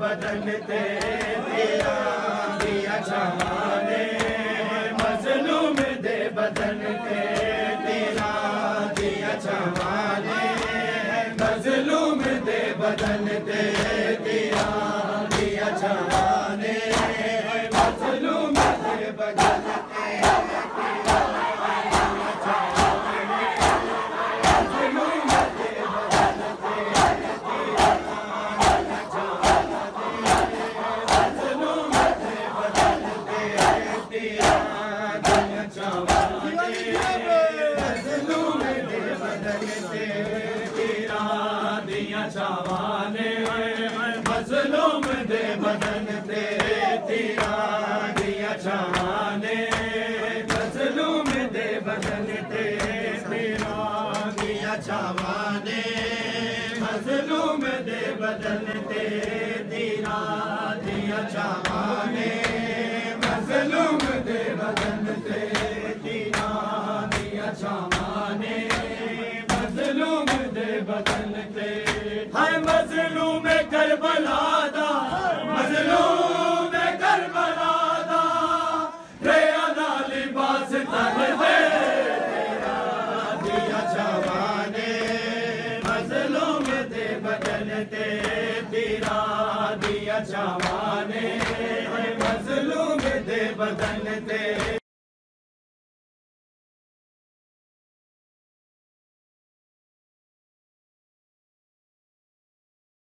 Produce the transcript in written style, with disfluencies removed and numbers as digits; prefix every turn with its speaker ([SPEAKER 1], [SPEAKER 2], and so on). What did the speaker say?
[SPEAKER 1] बदन ते तेरा दिया छाने मजलूम दे बदन ते तेरा दिया छाने मजलूम दे बदन ते तेरा दिया छाने मजलूम दे बदन छावाने मजलूम दे बदन ते तेरा दिया छाने मजलूम दे बदन ते तेरा दिया छावाने मजलूम दे बदन ते तेरा दिया छावाने मजलूम दे बदन ते तेरा दिया छावाने मजलूम दे बदन ते हाय मजलूम करबला दा मजलूम करबला दा रेया दा लिबास तन दे तेरा दिया छावाने मजलूम दे बदन ते तेरा दिया छावाने मजलूम दे बदन ते